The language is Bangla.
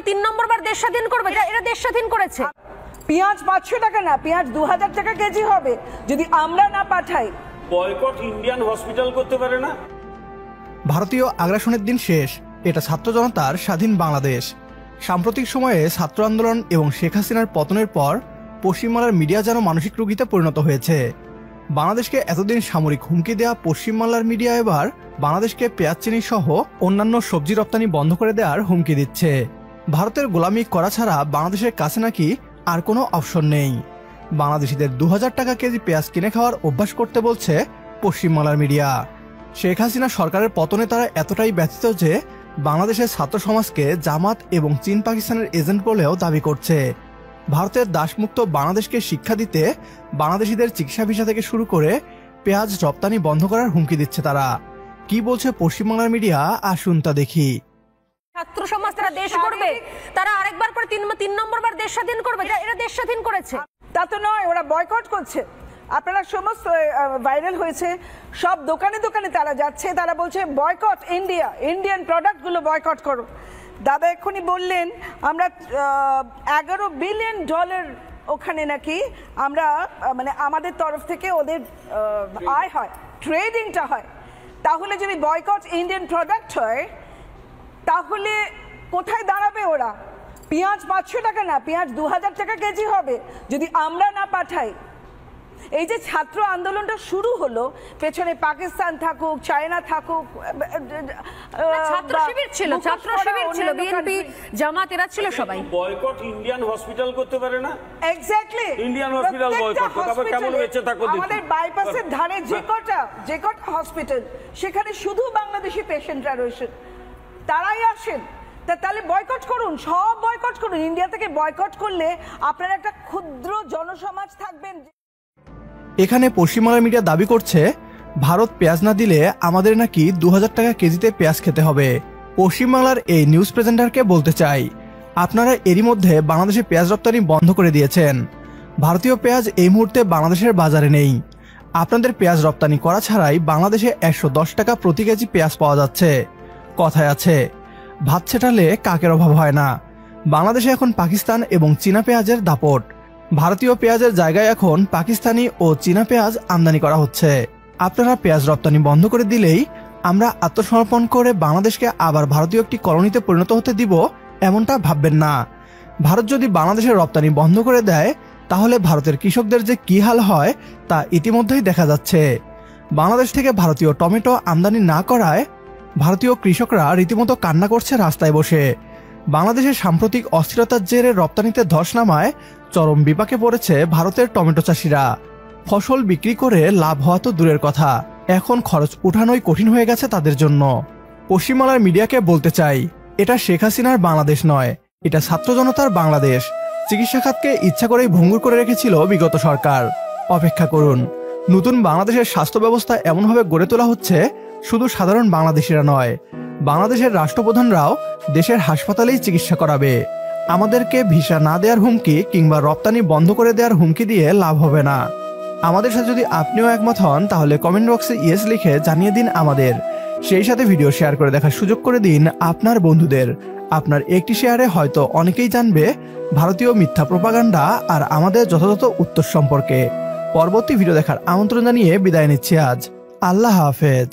3 নম্বর বার দেশ স্বাধীন করবে, এরা দেশ স্বাধীন করেছে। পেঁয়াজ 500 টাকা না, পেঁয়াজ 2000 টাকা কেজি হবে যদি আমরা না পাঠাই। বয়কট ইন্ডিয়ান হসপিটাল করতে পারে না। ভারতীয় আগ্রাসনের দিন শেষ, এটা ছাত্র জনতার স্বাধীন বাংলাদেশ। সাম্প্রতিক সময়ে ছাত্র আন্দোলন এবং শেখ হাসিনার পতনের পর পশ্চিমবাংলার মিডিয়া যেন মানসিক রোগীতে পরিণত হয়েছে। বাংলাদেশকে এতদিন সামরিক হুমকি দেওয়া পশ্চিমবাংলার মিডিয়া এবার বাংলাদেশকে পেঁয়াজ চিনি সহ অন্যান্য সবজি রপ্তানি বন্ধ করে দেওয়ার হুমকি দিচ্ছে। ভারতের গোলামি করা ছাড়া বাংলাদেশের কাছে নাকি আর কোনো অপশন নেই। বাংলাদেশিদের 2000 টাকা কেজি পেঁয়াজ কিনে খাওয়ার অভ্যাস করতে বলছে পশ্চিমবাংলার মিডিয়া। শেখ হাসিনা সরকারের পতনে তারা এতটাই ব্যথিত যে বাংলাদেশের ছাত্র সমাজকে জামাত এবং চীন পাকিস্তানের এজেন্ট বলেও দাবি করছে। ভারতের দাসমুক্ত বাংলাদেশকে শিক্ষা দিতে বাংলাদেশিদের চিকিৎসা ভিসা থেকে শুরু করে পেঁয়াজ রপ্তানি বন্ধ করার হুমকি দিচ্ছে তারা। কি বলছে পশ্চিমবাংলার মিডিয়া, আসুন তা দেখি। ছাত্র সমাজ তারা দেশ করবে, তারা আরেকবার পরে 3 নম্বর বার দেশ স্বাধীন করবে, এরা দেশ স্বাধীন করেছে। তা তো নয়, ওরা বয়কট করছে। আপনারা সমস্ত ভাইরাল হয়েছে, সব দোকানে দোকানে তারা যাচ্ছে, তারা বলছে বয়কট ইন্ডিয়া, ইন্ডিয়ান প্রোডাক্টগুলো বয়কট করো। দাদা এক্ষুনি বললেন আমরা $11 বিলিয়ন ওখানে নাকি আমরা মানে আমাদের তরফ থেকে ওদের আয় হয়, ট্রেডিংটা হয়। তাহলে যদি বয়কট ইন্ডিয়ান প্রোডাক্ট হয় তাহলে কোথায় দাঁড়াবে ওরা? পেঁয়াজ 500 টাকা না, পেঁয়াজ 2000 টাকা কেজি হবে যদি আমরা না পাঠাই। এই যে ছাত্র আন্দোলনটা শুরু হলো, পেছনে পাকিস্তান থাকুক, চায়না থাকুক, ছাত্র শিবির ছিল, বিএনপি জামাত এরা ছিল সবাই। বয়কট ইন্ডিয়ান হসপিটাল করতে পারে না। এক্স্যাক্টলি, ইন্ডিয়ান হসপিটাল বয়কট তবে কেমন বেঁচে থাকো। আমাদের বাইপাসের ধারে যে কটা হসপিটাল, সেখানে শুধু বাংলাদেশি পেশেন্টরা রয়েছে, তারাই আসেন। তাহলে বয়কট করুন, সব বয়কট করুন। ইন্ডিয়া থেকে বয়কট করলে আপনার একটা ক্ষুদ্র জনসমাজ থাকবেন। এখানে পশ্চিমবাংলার মিডিয়া দাবি করছে ভারত পেঁয়াজ না দিলে আমাদের নাকি 2000 টাকা কেজিতে পেঁয়াজ খেতে হবে। পশ্চিমবাংলার এই নিউজ প্রেজেন্টারকে বলতে চাই, আপনারা এরই মধ্যে বাংলাদেশে পেঁয়াজ রপ্তানি বন্ধ করে দিয়েছেন। ভারতীয় পেঁয়াজ এই মুহূর্তে বাংলাদেশের বাজারে নেই। আপনাদের পেঁয়াজ রপ্তানি করা ছাড়াই বাংলাদেশে 110 টাকা প্রতি কেজি পেঁয়াজ পাওয়া যাচ্ছে। কথায় আছে, ভাত ছেটালে কাকের অভাব হয় না। বাংলাদেশে এখন পাকিস্তান এবং চীনা পেঁয়াজের দাপট। ভারতীয় পেঁয়াজের জায়গায় এখন পাকিস্তানি ও চীনা পেঁয়াজ আমদানি করা হচ্ছে। আপনারা পেঁয়াজ রপ্তানি বন্ধ করে দিলেই আমরা আত্মসমর্পণ করে বাংলাদেশকে আবার ভারতীয় একটি কলোনিতে পরিণত হতে দিব, এমনটা ভাববেন না। ভারত যদি বাংলাদেশের রপ্তানি বন্ধ করে দেয় তাহলে ভারতের কৃষকদের যে কি হাল হয় তা ইতিমধ্যেই দেখা যাচ্ছে। বাংলাদেশ থেকে ভারতীয় টমেটো আমদানি না করায় ভারতীয় কৃষকরা রীতিমতো কান্না করছে রাস্তায় বসে। বাংলাদেশের সাম্প্রতিক অস্থিরতার জেরে রপ্তানিতে ধস নামায় চরম বিপাকে পড়েছে ভারতের টমেটো চাষিরা। ফসল বিক্রি করে লাভ হওয়া তো দূরের কথা, এখন খরচ উঠানোই কঠিন হয়ে গেছে তাদের জন্য। পশ্চিমবাংলার মিডিয়াকে বলতে চাই, এটা শেখ হাসিনার বাংলাদেশ নয়, এটা ছাত্র জনতার বাংলাদেশ। চিকিৎসা খাতকে ইচ্ছা করেই ভঙ্গুর করে রেখেছিল বিগত সরকার। অপেক্ষা করুন, নতুন বাংলাদেশের স্বাস্থ্য ব্যবস্থা এমনভাবে গড়ে তোলা হচ্ছে শুধু সাধারণ বাংলাদেশিরা নয়, বাংলাদেশের রাষ্ট্রপ্রধানরাও দেশের হাসপাতালেই চিকিৎসা করাবে। আমাদেরকে ভিসা না দেওয়ার হুমকি কিংবা রপ্তানি বন্ধ করে দেওয়ার হুমকি দিয়ে লাভ হবে না। আমাদের সাথে যদি আপনিও একমত হন তাহলে কমেন্ট বক্সে ইয়েস লিখে জানিয়ে দিন আমাদের। সেই সাথে ভিডিও শেয়ার করে দেখার সুযোগ করে দিন আপনার বন্ধুদের। আপনার একটি শেয়ারে হয়তো অনেকেই জানবে ভারতীয় মিথ্যা প্রোপাগান্ডা আর আমাদের যথাযথ উত্তর সম্পর্কে। পরবর্তী ভিডিও দেখার আমন্ত্রণ জানিয়ে বিদায় নিচ্ছি আজ। আল্লাহ হাফেজ।